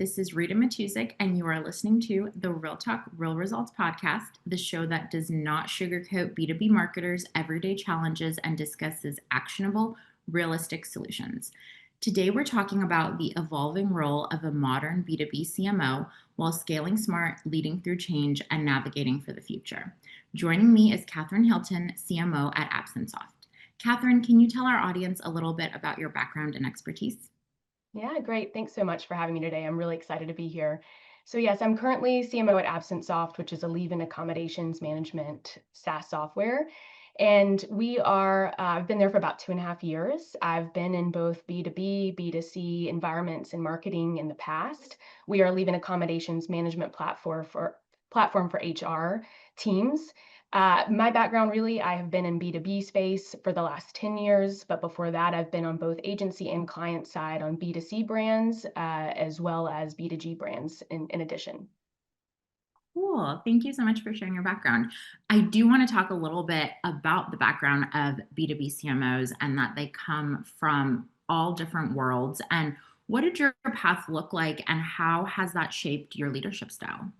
This is Rita Matuzic, and you are listening to the Real Talk, Real Results podcast, the show that does not sugarcoat B2B marketers' everyday challenges and discusses actionable, realistic solutions. Today, we're talking about the evolving role of a modern B2B CMO while scaling smart, leading through change, and navigating for the future. Joining me is Kathryn Hilton, CMO at AbsenceSoft. Kathryn, can you tell our audience a little bit about your background and expertise? Yeah, great. Thanks so much for having me today. I'm really excited to be here. So yes, I'm currently CMO at AbsenceSoft, which is a leave-in accommodations management SaaS software. And I've been there for about 2.5 years. I've been in both B2B, B2C environments and marketing in the past. We are a leave-in accommodations management platform for HR teams. My background, really, I have been in B2B space for the last 10 years, but before that, I've been on both agency and client side on B2C brands, as well as B2G brands in addition. Cool. Thank you so much for sharing your background. I do want to talk a little bit about the background of B2B CMOs and that they come from all different worlds. And what did your path look like, and how has that shaped your leadership style?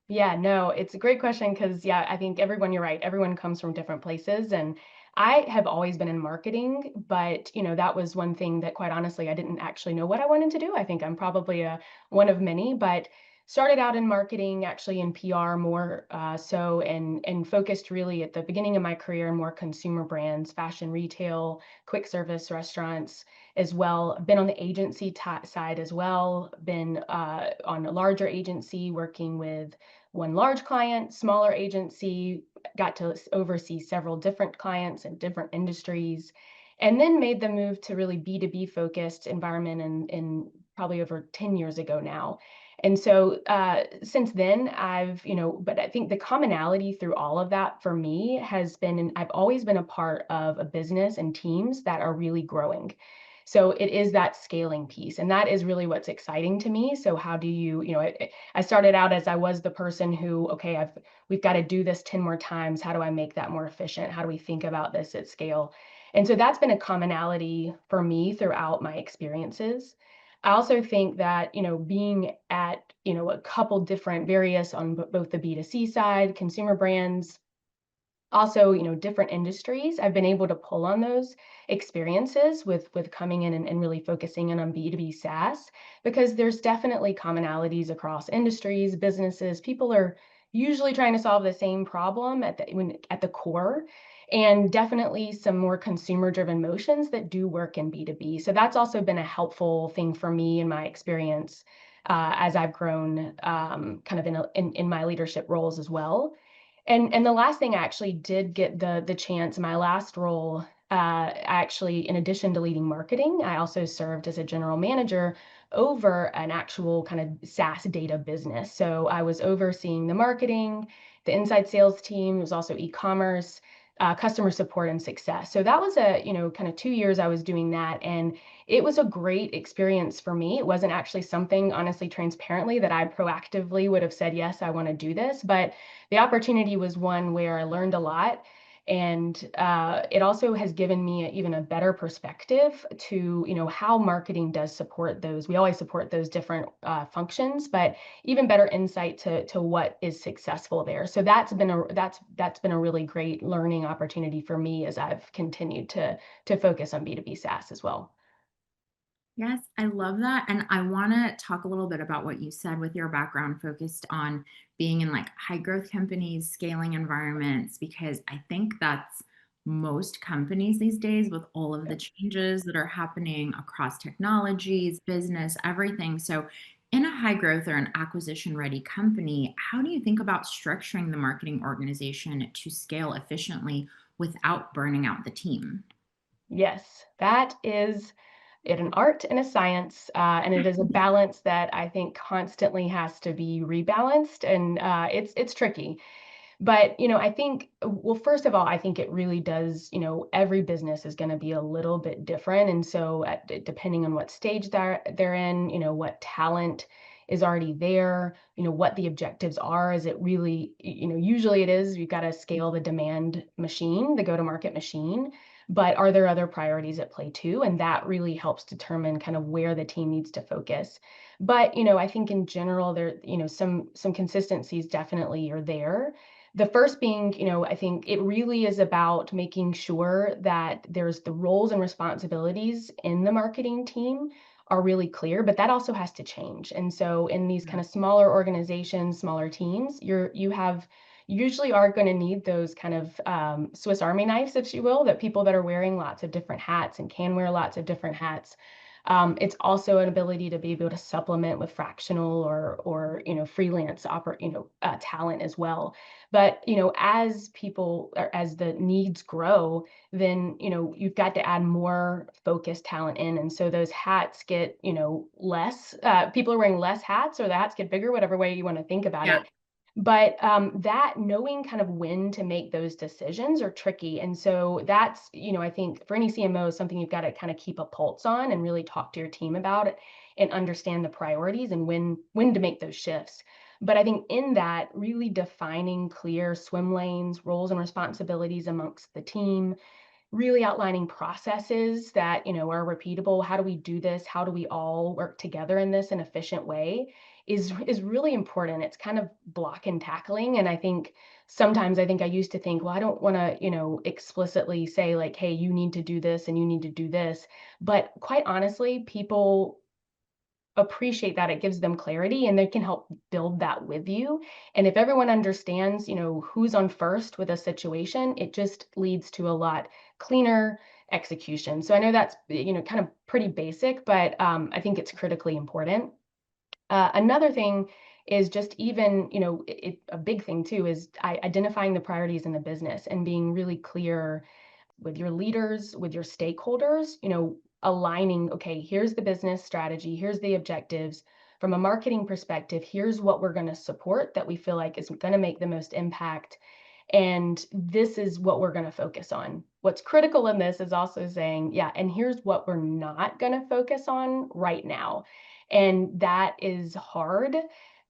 Yeah, no, it's a great question because, yeah, I think you're right. Everyone comes from different places. And I have always been in marketing, but, that was one thing that quite honestly, I didn't actually know what I wanted to do. I think I'm probably one of many, but started out in marketing, actually in PR more so, and focused really at the beginning of my career in more consumer brands, fashion retail, quick service restaurants as well. Been on the agency side as well, been on a larger agency working with one large client, smaller agency, got to oversee several different clients in different industries, and then made the move to really B2B focused environment in probably over 10 years ago now. And so since then, but I think the commonality through all of that for me has been, and I've always been a part of a business and teams that are really growing. So it is that scaling piece, and that is really what's exciting to me. So how do I started out as I was the person who, okay, we've got to do this 10 more times. How do I make that more efficient? How do we think about this at scale? And so that's been a commonality for me throughout my experiences. I also think that, being at, a couple different various on both the B2C side, consumer brands, also, different industries, I've been able to pull on those experiences with coming in and really focusing in on B2B SaaS, because there's definitely commonalities across industries, businesses. People are usually trying to solve the same problem at the core, and definitely some more consumer driven motions that do work in B2B. So that's also been a helpful thing for me in my experience as I've grown kind of in my leadership roles as well. And the last thing, I actually did get the chance, my last role, actually, in addition to leading marketing, I also served as a general manager over an actual kind of SaaS data business. So I was overseeing the marketing, the inside sales team, it was also e-commerce, customer support and success. So that was kind of 2 years I was doing that. And it was a great experience for me. It wasn't actually something, honestly, transparently, that I proactively would have said, yes, I want to do this. But the opportunity was one where I learned a lot. And it also has given me even a better perspective to, how marketing does support those. We always support those different functions, but even better insight to what is successful there. So that's been a really great learning opportunity for me as I've continued to focus on B2B SaaS as well. Yes, I love that. And I want to talk a little bit about what you said with your background focused on being in like high growth companies, scaling environments, because I think that's most companies these days with all of the changes that are happening across technologies, business, everything. So, in a high growth or an acquisition ready company, how do you think about structuring the marketing organization to scale efficiently without burning out the team? Yes, that is an art and a science, and it is a balance that I think constantly has to be rebalanced, and it's tricky. But I think, well, first of all, I think it really does. Every business is going to be a little bit different, and so depending on what stage they're in, what talent is already there, what the objectives are. Is it really, usually it is, you've got to scale the demand machine, the go-to-market machine. but are there other priorities at play too? And that really helps determine kind of where the team needs to focus. But, I think in general, there, some consistencies definitely are there. The first being, I think it really is about making sure that there's the roles and responsibilities in the marketing team are really clear, but that also has to change. And so in these kind of smaller organizations, smaller teams, you usually are going to need those kind of Swiss Army knives, if you will, that people that are wearing lots of different hats and can wear lots of different hats. It's also an ability to be able to supplement with fractional or freelance talent as well. But as people or as the needs grow, then you've got to add more focused talent in, and so those hats get less. People are wearing less hats, or the hats get bigger, whatever way you want to think about Yeah. it. But that knowing kind of when to make those decisions are tricky. And so that's, I think for any CMO, something you've got to kind of keep a pulse on and really talk to your team about it and understand the priorities and when to make those shifts. But I think in that, really defining clear swim lanes, roles and responsibilities amongst the team, really outlining processes that are repeatable. How do we do this? How do we all work together in this an efficient way is really important. It's kind of block and tackling. And I think sometimes I used to think, well, I don't want to explicitly say like, hey, you need to do this and you need to do this. But quite honestly, people appreciate that. It gives them clarity and they can help build that with you. And if everyone understands, who's on first with a situation, it just leads to a lot cleaner execution. So I know that's, kind of pretty basic, but I think it's critically important. Another thing is just even, a big thing too is identifying the priorities in the business and being really clear with your leaders, with your stakeholders, aligning, okay, here's the business strategy, here's the objectives. From a marketing perspective, here's what we're going to support that we feel like is going to make the most impact. And this is what we're going to focus on. What's critical in this is also saying, yeah, and here's what we're not going to focus on right now. And that is hard.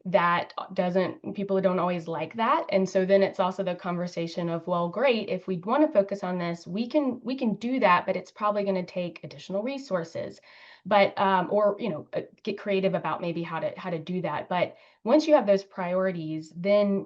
That doesn't, people don't always like that. And so then it's also the conversation of, well, great, if we want to focus on this, we can do that, but it's probably going to take additional resources. But or get creative about maybe how to do that. But once you have those priorities, then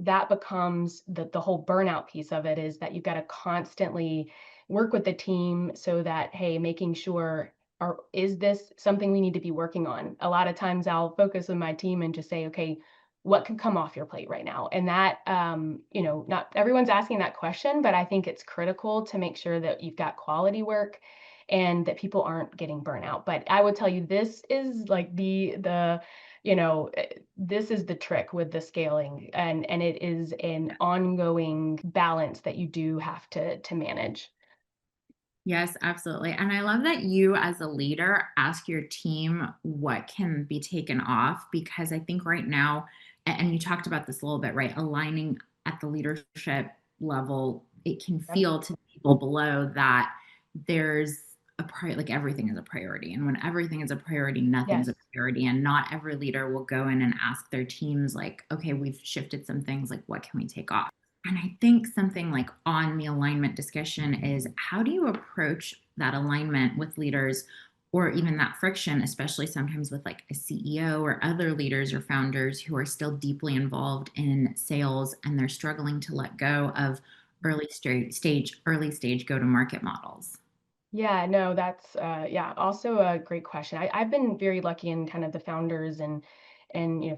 that becomes the whole burnout piece of it, is that you've got to constantly work with the team so that, hey, making sure, or is this something we need to be working on? A lot of times I'll focus with my team and just say, okay, what can come off your plate right now? And that, not everyone's asking that question, but I think it's critical to make sure that you've got quality work and that people aren't getting burnout. But I would tell you, this is like this is the trick with the scaling, and it is an ongoing balance that you do have to manage. Yes, absolutely. And I love that you, as a leader, ask your team what can be taken off, because I think right now, and you talked about this a little bit, right? Aligning at the leadership level, it can Yep. feel to people below that there's a priority, like everything is a priority. And when everything is a priority, nothing's Yes. a priority. And not every leader will go in and ask their teams, like, okay, we've shifted some things, like, what can we take off? And I think something like on the alignment discussion is, how do you approach that alignment with leaders, or even that friction, especially sometimes with like a CEO or other leaders or founders who are still deeply involved in sales and they're struggling to let go of early stage go to market models. Yeah, no, that's yeah, also a great question. I've been very lucky in kind of the founders and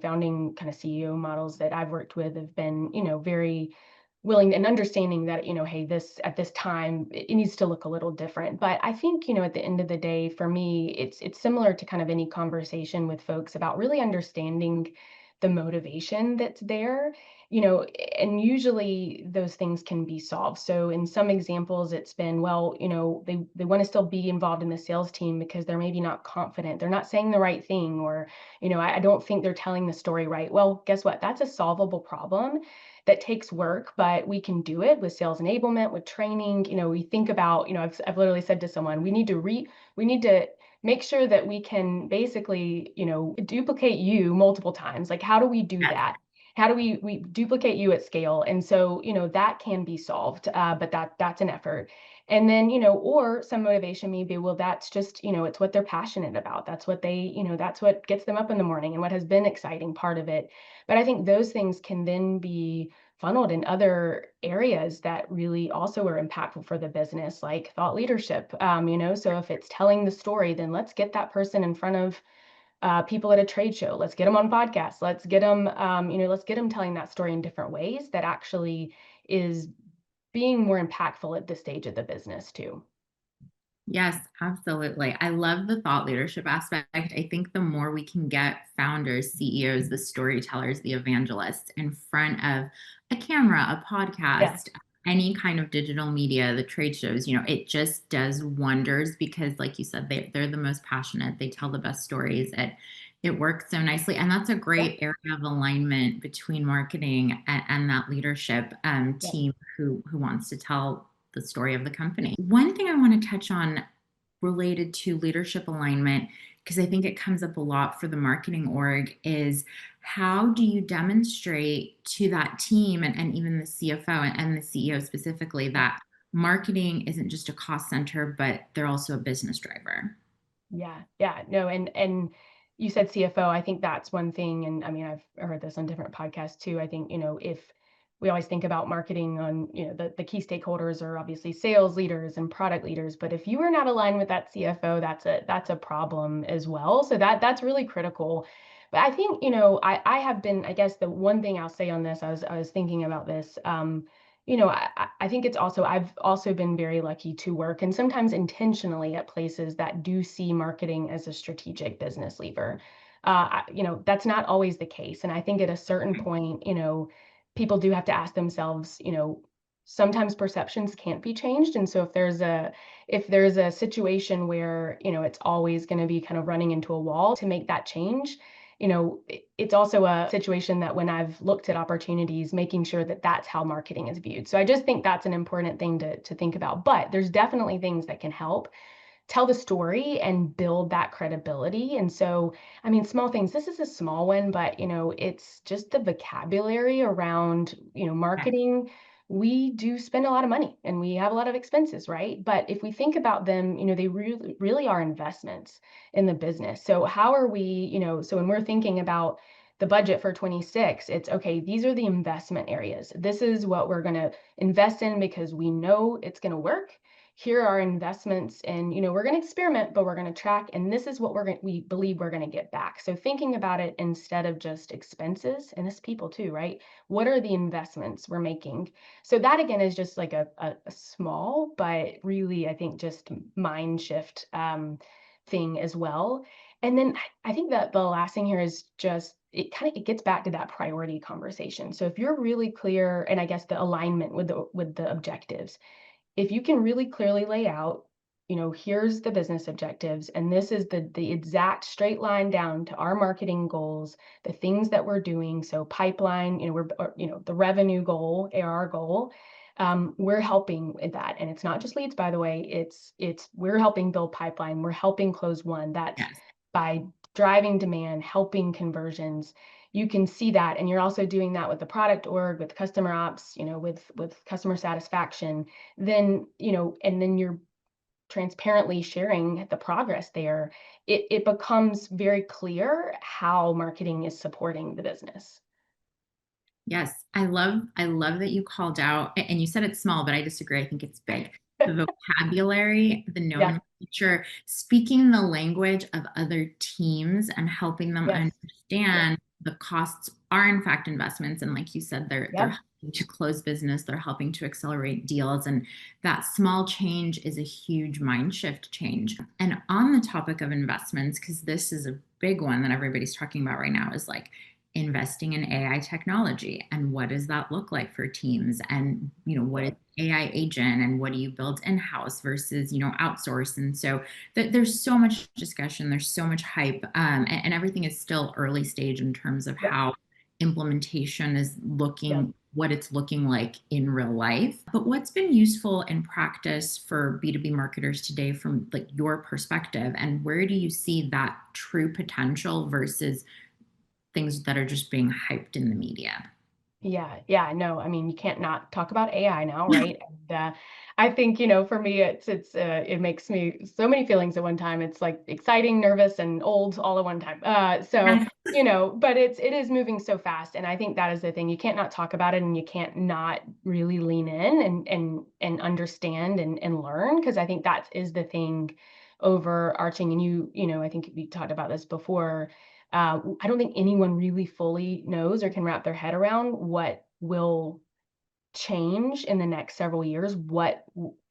founding kind of CEO models that I've worked with have been, very willing and understanding that, hey, this at this time it needs to look a little different. But I think, at the end of the day, for me, it's similar to kind of any conversation with folks about really understanding the motivation that's there, and usually those things can be solved. So in some examples, it's been, well, they want to still be involved in the sales team because they're maybe not confident. They're not saying the right thing, or, I don't think they're telling the story right. Well, guess what? That's a solvable problem that takes work, but we can do it with sales enablement, with training. We think about, I've literally said to someone, we need to make sure that we can basically, duplicate you multiple times. Like, how do we do Yes. that? How do we duplicate you at scale? And so, that can be solved, but that's an effort. And then, or some motivation maybe, well, that's just, it's what they're passionate about. That's what that's what gets them up in the morning and what has been exciting part of it. But I think those things can then be funneled in other areas that really also are impactful for the business, like thought leadership. So if it's telling the story, then let's get that person in front of people at a trade show. Let's get them on podcasts. Let's get them telling that story in different ways that actually is being more impactful at this stage of the business too. Yes, absolutely. I love the thought leadership aspect. I think the more we can get founders, CEOs, the storytellers, the evangelists in front of a camera, a Yeah. podcast, any kind of digital media, the trade shows, it just does wonders because, like you said, they're the most passionate. They tell the best stories. It works so nicely. And that's a Yeah. great area of alignment between marketing and that leadership Yeah. team who wants to tell the story of the company. One thing I want to touch on related to leadership alignment, because I think it comes up a lot for the marketing org, is how do you demonstrate to that team and even the CFO and the CEO specifically that marketing isn't just a cost center, but they're also a business driver? Yeah, yeah, no, and you said CFO. I think that's one thing, and I mean, I've heard this on different podcasts too. I think, if we always think about marketing on, the key stakeholders are obviously sales leaders and product leaders, but if you are not aligned with that CFO, that's a problem as well. So that's really critical. But I think, I have been, I guess the one thing I'll say on this, I was thinking about this. I think I've also been very lucky to work and sometimes intentionally at places that do see marketing as a strategic business lever. That's not always the case. And I think at a certain point, people do have to ask themselves, sometimes perceptions can't be changed. And so if there's a situation where, it's always going to be kind of running into a wall to make that change, it's also a situation that when I've looked at opportunities, making sure that that's how marketing is viewed. So I just think that's an important thing to think about. But there's definitely things that can help tell the story and build that credibility. And so, I mean, small things. This is a small one, but it's just the vocabulary around, marketing. We do spend a lot of money and we have a lot of expenses, right? But if we think about them, they really, really are investments in the business. So how are we, so when we're thinking about the budget for 26, it's okay, these are the investment areas. This is what we're going to invest in because we know it's going to work. Here are investments, and we're going to experiment, but we're going to track, and this is what we believe we're going to get back. So thinking about it instead of just expenses, and this people too, right? What are the investments we're making? So that again is just like a small but really, I think, just mind shift thing as well. And then I think that the last thing here is just it gets back to that priority conversation. So if you're really clear, and I guess the alignment with the objectives, if you can really clearly lay out, here's the business objectives, and this is the exact straight line down to our marketing goals, the things that we're doing. So pipeline, the revenue goal, ARR goal, we're helping with that. And it's not just leads, by the way, we're helping build pipeline. We're helping close one. That's Yes. by driving demand, helping conversions. You can see that. And you're also doing that with the product org, with customer ops, with customer satisfaction. Then, and then you're transparently sharing the progress there. It becomes very clear how marketing is supporting the business. Yes, I love that you called out, and you said it's small, but I disagree. I think it's big. The vocabulary, the Yeah. nomenclature, speaking the language of other teams and helping them Yes. Yeah. understand the costs are in fact investments. And like you said, they're Yeah. helping to close business, they're helping to accelerate deals. And that small change is a huge mind shift change. And on the topic of investments, because this is a big one that everybody's talking about right now, is like investing in AI technology and what does that look like for teams, and what Yeah. is AI agent and what do you build in-house versus outsource. And so there's so much discussion, there's so much hype, and everything is still early stage in terms of Yeah. how implementation is Yeah. looking, what it's looking like in real life. But what's been useful in practice for B2B marketers today from like your perspective, and where do you see that true potential versus things that are just being hyped in the media. Yeah, yeah, no, I mean, you can't not talk about AI now, right? And, I think, for me, it makes me so many feelings at one time. It's like exciting, nervous, and old all at one time. But it is moving so fast, and I think that is the thing. You can't not talk about it, and you can't not really lean in and understand and learn, because I think that is the thing overarching. And I think we talked about this before. I don't think anyone really fully knows or can wrap their head around what will change in the next several years. What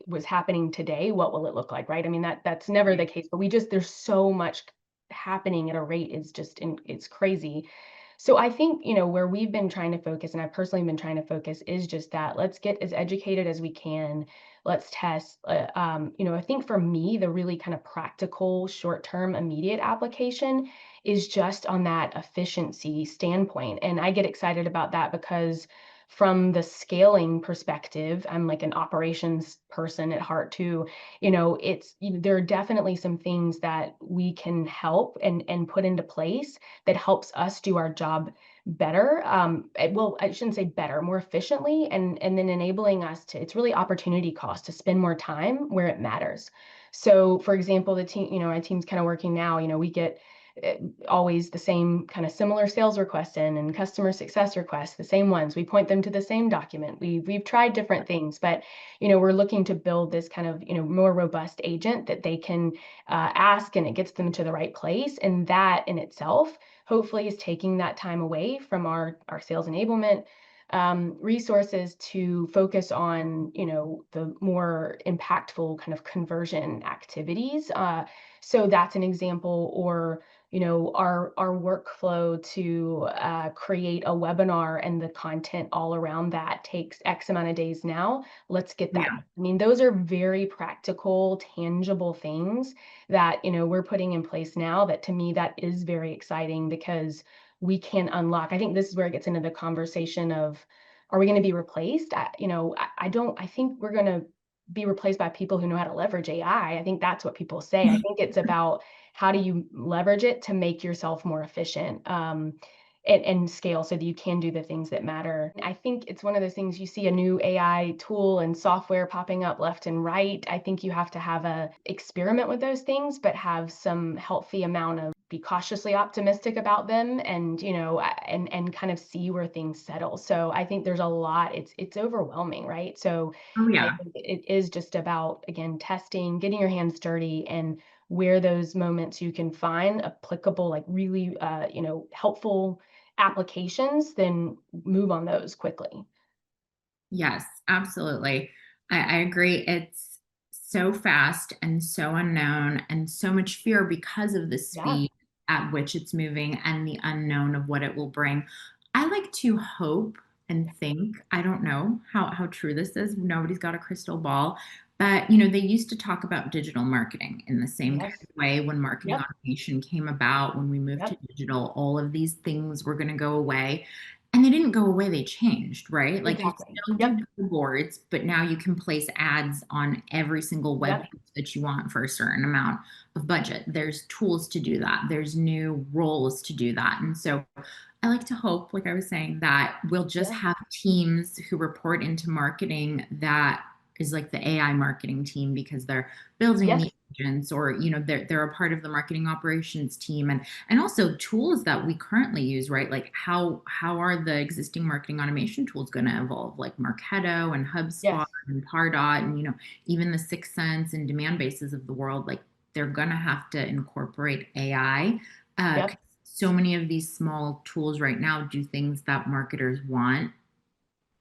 was happening today, what will it look like, right? I mean, that's never the case, but there's so much happening at a rate is just it's crazy. So I think, where we've been trying to focus, and I've personally been trying to focus, is just that let's get as educated as we can. Let's test. I think for me, the really kind of practical, short term, immediate application is just on that efficiency standpoint. And I get excited about that because from the scaling perspective, I'm like an operations person at heart too. There are definitely some things that we can help and put into place that helps us do our job better. Well, I shouldn't say better, more efficiently, and then enabling us to. It's really opportunity cost to spend more time where it matters. So, for example, the team, my team's kind of working now. We get uh, always the same kind of similar sales requests in and customer success requests, the same ones. We point them to the same document. We've tried different things, but we're looking to build this kind of more robust agent that they can ask, and it gets them to the right place. And that in itself, hopefully, is taking that time away from our sales enablement resources to focus on the more impactful kind of conversion activities. So that's an example. Or our workflow to create a webinar, and the content all around that takes X amount of days now. Let's get that. Yeah. I mean, those are very practical, tangible things that we're putting in place now. That, to me, that is very exciting, because we can unlock. I think this is where it gets into the conversation of, are we going to be replaced? I don't. I think we're going to be replaced by people who know how to leverage AI. I think that's what people say. I think it's about how do you leverage it to make yourself more efficient, and scale so that you can do the things that matter. I think it's one of those things. You see a new AI tool and software popping up left and right. I think you have to have a experiment with those things, but have some healthy amount of be cautiously optimistic about them, and and kind of see where things settle. So I think there's a lot. It's overwhelming, right? So Oh, I yeah. think it is just about, again, testing, getting your hands dirty, and where those moments you can find applicable, like really, helpful applications, then move on those quickly. Yes, absolutely. I agree. It's so fast and so unknown and so much fear because of the Yeah. speed at which it's moving and the unknown of what it will bring. I like to hope and think, I don't know how true this is. Nobody's got a crystal ball. But they used to talk about digital marketing in the same kind Yes. of way when marketing Yep. automation came about, when we moved to Yep. digital, all of these things were going to go away. And they didn't go away, they changed, right? Like you Exactly. still Yep. do billboards, but now you can place ads on every single web Yep. page that you want for a certain amount of budget. There's tools to do that. There's new roles to do that. And so I like to hope, like I was saying, that we'll just Yeah. have teams who report into marketing that is like the AI marketing team because they're building Yes. the agents, or they're a part of the marketing operations team, and also tools that we currently use, right? Like how are the existing marketing automation tools going to evolve, like Marketo and HubSpot Yes. and Pardot, and even the Sixth Sense and demand bases of the world. Like they're going to have to incorporate AI. 'Cause Yep. so many of these small tools right now do things that marketers want,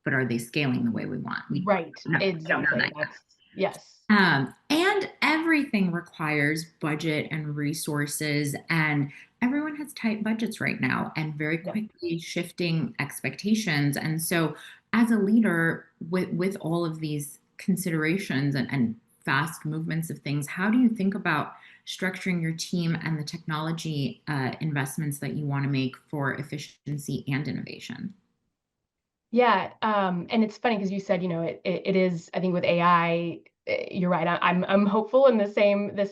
but are they scaling the way we want? Right. We don't know Exactly. that yet. That's yes. And everything requires budget and resources, and everyone has tight budgets right now and very Yep. quickly shifting expectations. And so, as a leader, with all of these considerations and fast movements of things, how do you think about structuring your team and the technology investments that you want to make for efficiency and innovation? Yeah, and it's funny because you said, it is, I think, with AI. you're right. I'm hopeful in the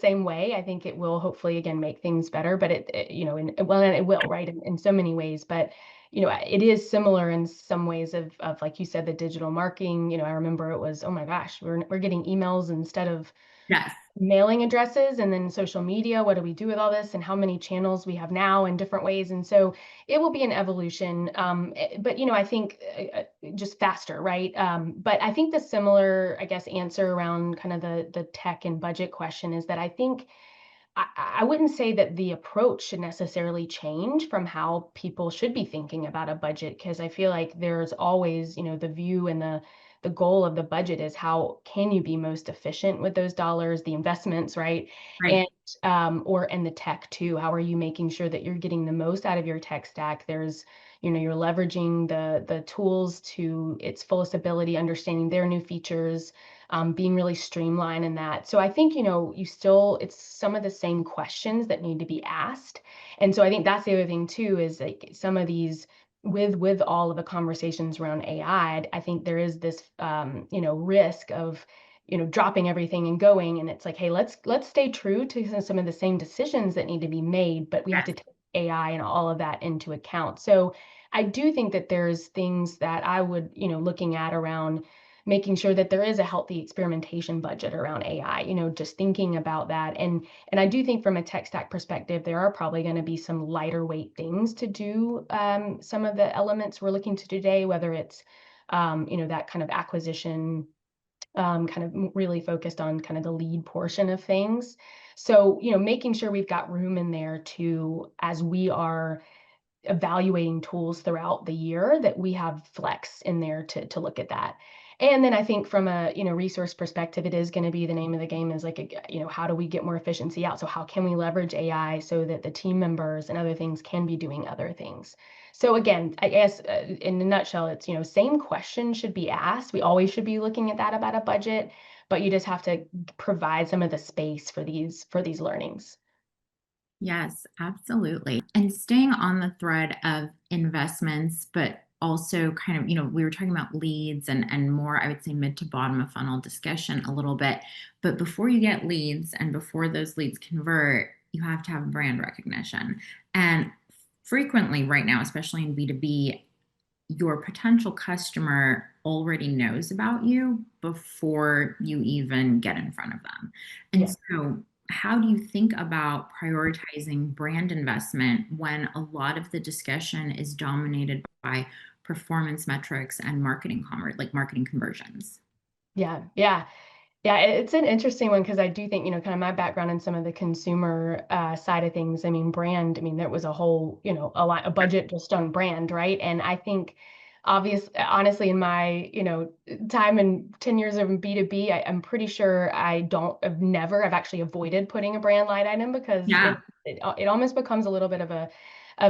same way. I think it will hopefully again make things better, but and it will, right, in so many ways. But it is similar in some ways of like you said, the digital marketing. I remember it was, oh my gosh, we're getting emails instead of Yes. mailing addresses, and then social media. What do we do with all this, and how many channels we have now in different ways? And so it will be an evolution. But I think just faster, right? But I think the similar, I guess, answer around kind of the tech and budget question is that I think I wouldn't say that the approach should necessarily change from how people should be thinking about a budget, because I feel like there's always, the view and the goal of the budget is how can you be most efficient with those dollars, the investments, right? Right. And and the tech too. How are you making sure that you're getting the most out of your tech stack? There's, you're leveraging the tools to its fullest ability, understanding their new features, being really streamlined in that. So I think, it's some of the same questions that need to be asked. And so I think that's the other thing too, is like some of these with all of the conversations around AI, I think there is this, risk of, dropping everything and going. And it's like, hey, let's stay true to some of the same decisions that need to be made, but we have Yes. to take AI and all of that into account. So I do think that there's things that I would, looking at around making sure that there is a healthy experimentation budget around AI, just thinking about that. And I do think from a tech stack perspective, there are probably going to be some lighter weight things to do, some of the elements we're looking to today, whether it's, that kind of acquisition, kind of really focused on kind of the lead portion of things. So, making sure we've got room in there to, as we are evaluating tools throughout the year, that we have flex in there to look at that. And then I think from a, resource perspective, it is going to be the name of the game is like, how do we get more efficiency out? So how can we leverage AI so that the team members and other things can be doing other things? So again, I guess in a nutshell, it's, same question should be asked. We always should be looking at that about a budget, but you just have to provide some of the space for these learnings. Yes, absolutely. And staying on the thread of investments, but also kind of, we were talking about leads and more, I would say mid to bottom of funnel discussion a little bit. But before you get leads and before those leads convert, you have to have brand recognition. And frequently right now, especially in B2B, your potential customer already knows about you before you even get in front of them. And Yeah. so, how do you think about prioritizing brand investment when a lot of the discussion is dominated by performance metrics and marketing commerce, like marketing conversions? Yeah. Yeah. Yeah, it's an interesting one because I do think, kind of my background in some of the consumer side of things. I mean, brand, I mean, there was a whole, a budget just on brand, right? And I think honestly, in my, time and 10 years of B2B, I'm pretty sure I've actually avoided putting a brand line item because Yeah. it almost becomes a little bit of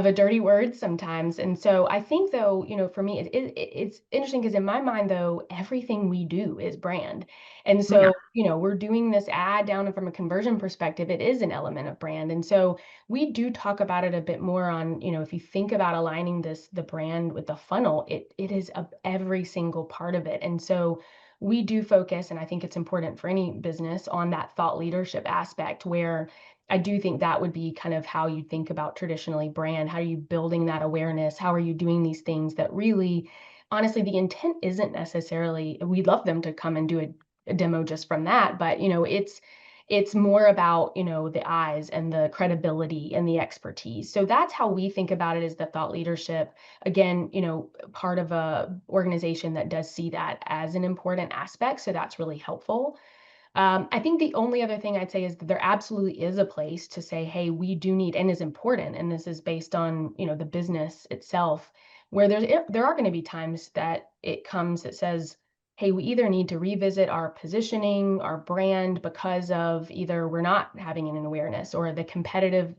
a dirty word sometimes. And so I think though, for me, it's interesting because in my mind though, everything we do is brand. And Oh, yeah. so, we're doing this ad down from a conversion perspective, it is an element of brand. And so we do talk about it a bit more on, if you think about aligning the brand with the funnel, it is every single part of it. And so we do focus, and I think it's important for any business on that thought leadership aspect where I do think that would be kind of how you think about traditionally brand. How are you building that awareness? How are you doing these things that really, honestly, the intent isn't necessarily, we'd love them to come and do a demo just from that, but it's more about, the eyes and the credibility and the expertise. So that's how we think about it, as the thought leadership. Again, part of a organization that does see that as an important aspect. So that's really helpful. I think the only other thing I'd say is that there absolutely is a place to say, hey, we do need, and is important, and this is based on, the business itself, where there are going to be times that it comes that says, hey, we either need to revisit our positioning, our brand, because of either we're not having an awareness, or the competitive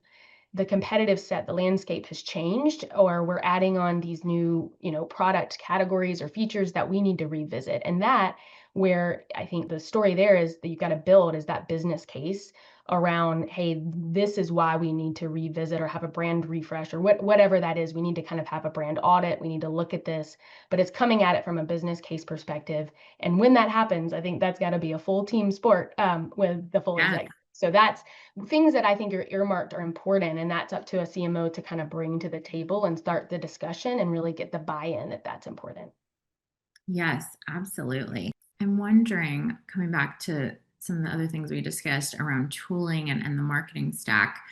set, the landscape has changed, or we're adding on these new, product categories or features that we need to revisit. And that, where I think the story there is that you've got to build is that business case around, hey, this is why we need to revisit or have a brand refresh or whatever that is. We need to kind of have a brand audit. We need to look at this, but it's coming at it from a business case perspective. And when that happens, I think that's got to be a full team sport with the full Yes. exec. So that's things that I think are earmarked are important. And that's up to a CMO to kind of bring to the table and start the discussion and really get the buy-in that that's important. Yes, absolutely. I'm wondering, coming back to some of the other things we discussed around tooling and the marketing stack,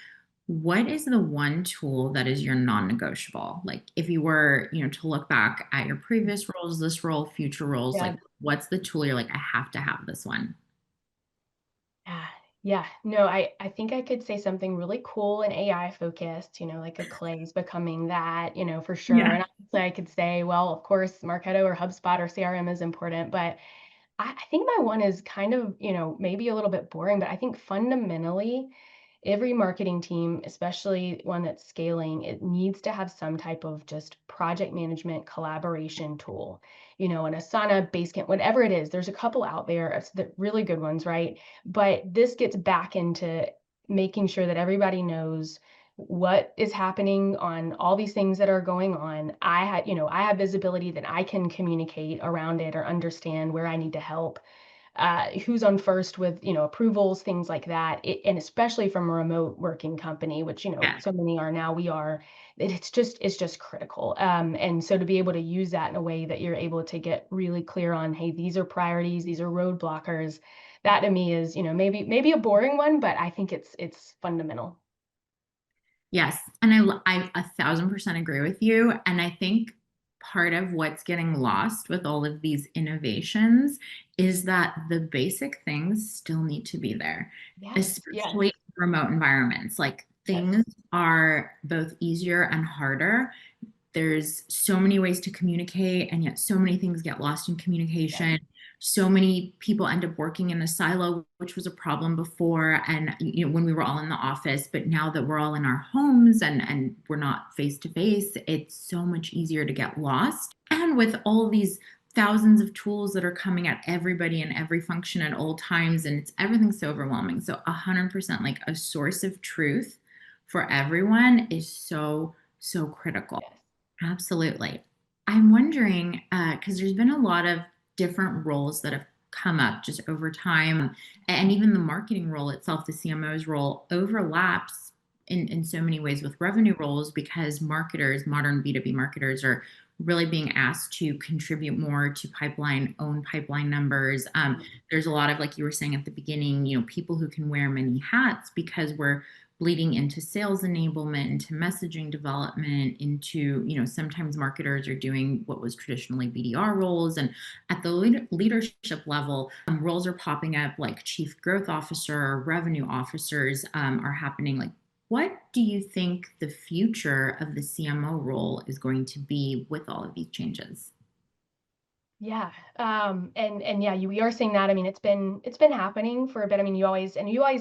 what is the one tool that is your non-negotiable? Like if you were, to look back at your previous roles, this role, future roles, Yeah. like what's the tool you're like, I have to have this one? Yeah. Yeah. No, I think I could say something really cool and AI focused, like a Clay is becoming that, for sure. Yeah. And obviously I could say, well, of course, Marketo or HubSpot or CRM is important, but I think my one is kind of, maybe a little bit boring, but I think fundamentally every marketing team, especially one that's scaling, it needs to have some type of just project management collaboration tool, an Asana, Basecamp, whatever it is. There's a couple out there, it's the really good ones, right? But this gets back into making sure that everybody knows what is happening on all these things that are going on. I have visibility that I can communicate around it or understand where I need to help, who's on first with approvals, things like that. And especially from a remote working company, which Yeah. so many are now, we are. It's just critical. And so to be able to use that in a way that you're able to get really clear on, hey, these are priorities, these are roadblockers. That to me is maybe a boring one, but I think it's fundamental. Yes, and I 1,000% agree with you, and I think part of what's getting lost with all of these innovations is that the basic things still need to be there, Yes, especially yes, in remote environments. Like, yes, things are both easier and harder. There's so many ways to communicate, and yet so many things get lost in yes, communication. So many people end up working in a silo, which was a problem before, and when we were all in the office. But now that we're all in our homes and we're not face to face, it's so much easier to get lost. And with all these thousands of tools that are coming at everybody and every function at all times, and everything's so overwhelming. So 100%, like, a source of truth for everyone is so critical. yes. Absolutely. I'm wondering, because there's been a lot of different roles that have come up just over time, and even the marketing role itself, the CMO's role, overlaps in so many ways with revenue roles, because marketers, modern B2B marketers, are really being asked to contribute more to own pipeline numbers. There's a lot of, like you were saying at the beginning, people who can wear many hats, because we're bleeding into sales enablement, into messaging development, into, sometimes marketers are doing what was traditionally BDR roles. And at the leadership level, roles are popping up, like chief growth officer, revenue officers are happening. Like, what do you think the future of the CMO role is going to be with all of these changes? Yeah. And yeah, we are seeing that. I mean, it's been happening for a bit. I mean, you always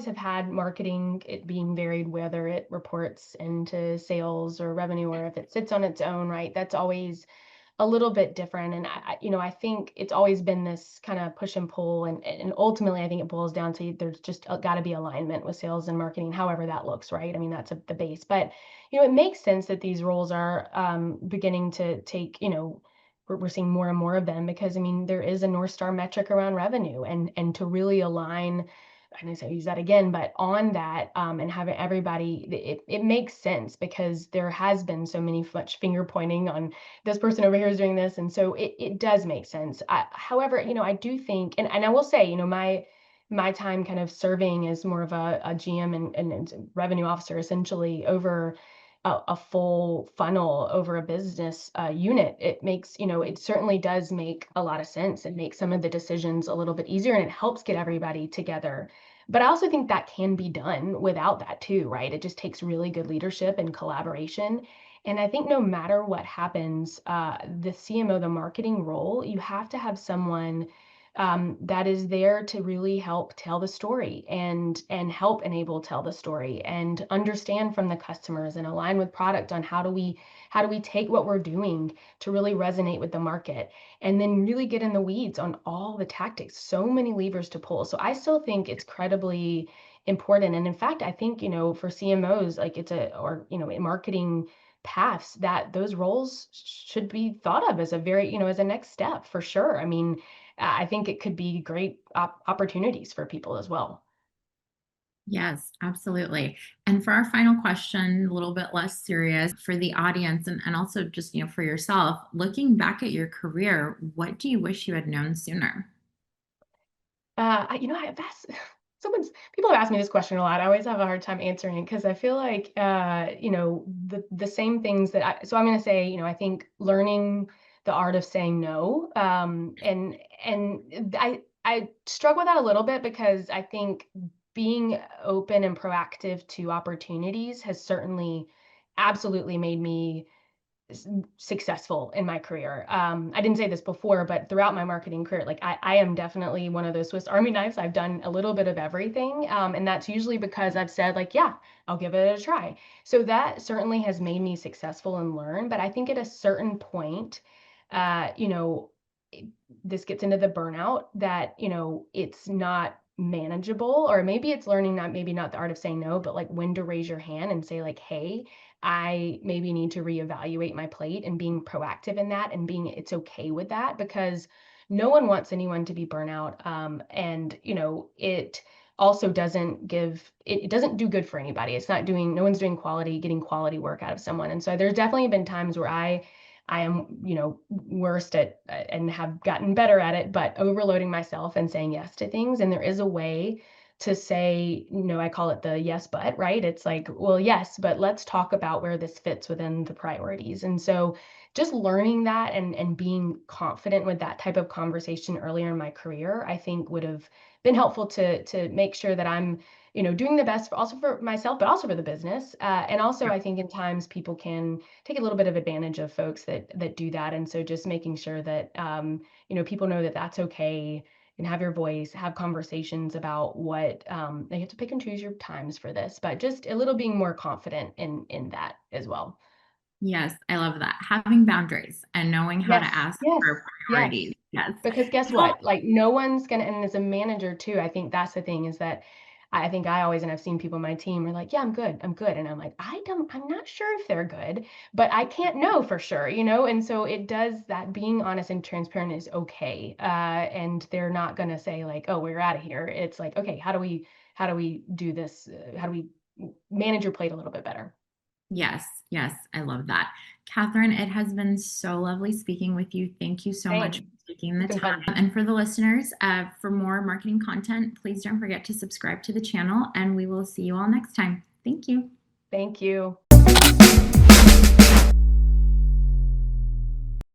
have had marketing, it being varied, whether it reports into sales or revenue or if it sits on its own, right? That's always a little bit different. And I think it's always been this kind of push and pull. And ultimately, I think it boils down to there's just got to be alignment with sales and marketing, however that looks, right? I mean, that's the base. But, it makes sense that these roles are beginning to take, we're seeing more and more of them because I mean there is a North Star metric around revenue and to really align, and I use that again, but on that, and having everybody, it makes sense because there has been so much finger pointing on this person over here is doing this, and so it does make sense. However, I do think, and I will say, my time kind of serving as more of a GM and revenue officer essentially over a full funnel over a business unit, it makes, it certainly does make a lot of sense and make some of the decisions a little bit easier and it helps get everybody together. But I also think that can be done without that too, right? It just takes really good leadership and collaboration. And I think no matter what happens, the CMO, the marketing role, you have to have someone that is there to really help tell the story and help enable tell the story and understand from the customers and align with product on how do we take what we're doing to really resonate with the market and then really get in the weeds on all the tactics, so many levers to pull. So I still think it's incredibly important. And in fact, I think, for CMOs, like in marketing paths, that those roles should be thought of as a very, as a next step for sure. I mean, I think it could be great opportunities for people as well. Yes, absolutely. And for our final question, a little bit less serious for the audience and also just, for yourself, looking back at your career, what do you wish you had known sooner? I've asked people have asked me this question a lot. I always have a hard time answering it because I feel like, the same things that so I'm going to say, I think learning the art of saying no, and I struggle with that a little bit because I think being open and proactive to opportunities has certainly absolutely made me successful in my career. I didn't say this before, but throughout my marketing career, like I am definitely one of those Swiss Army knives. I've done a little bit of everything. And that's usually because I've said like, yeah, I'll give it a try. So that certainly has made me successful and learn. But I think at a certain point, uh, you know, this gets into the burnout that, it's not manageable, or maybe it's learning, not maybe not the art of saying no, but like when to raise your hand and say like, hey, I maybe need to reevaluate my plate, and being proactive in that, and being it's okay with that, because no one wants anyone to be burnout. And it also doesn't it doesn't do good for anybody. It's not doing no one's doing getting quality work out of someone. And so there's definitely been times where I am, worst at and have gotten better at it, but overloading myself and saying yes to things. And there is a way to say, I call it the yes, but, right? It's like, well, yes, but let's talk about where this fits within the priorities. And so just learning that and being confident with that type of conversation earlier in my career, I think would have been helpful to make sure that I'm, doing the best also for myself, but also for the business. And also, I think in times people can take a little bit of advantage of folks that do that. And so just making sure that, people know that that's okay, and have your voice, have conversations about what, you have to pick and choose your times for this, but just a little being more confident in that as well. Yes, I love that. Having boundaries and knowing how to Yes, ask yes, for yes. priorities. Yes. Because guess Well, what? Like no one's gonna, and as a manager too, I think that's the thing, is that I think I always, and I've seen people on my team are like, yeah, I'm good, I'm good. And I'm like, I'm not sure if they're good, but I can't know for sure, And so it does that, being honest and transparent is okay. And they're not gonna say like, oh, we're out of here. It's like, okay, how do we do this? How do we manage your plate a little bit better? yes, yes, I love that. Kathryn, it has been so lovely speaking with you. Thank you so much for Same. taking It's the been time. fun. And for the listeners, for more marketing content, please don't forget to subscribe to the channel, and we will see you all next time. Thank you. Thank you.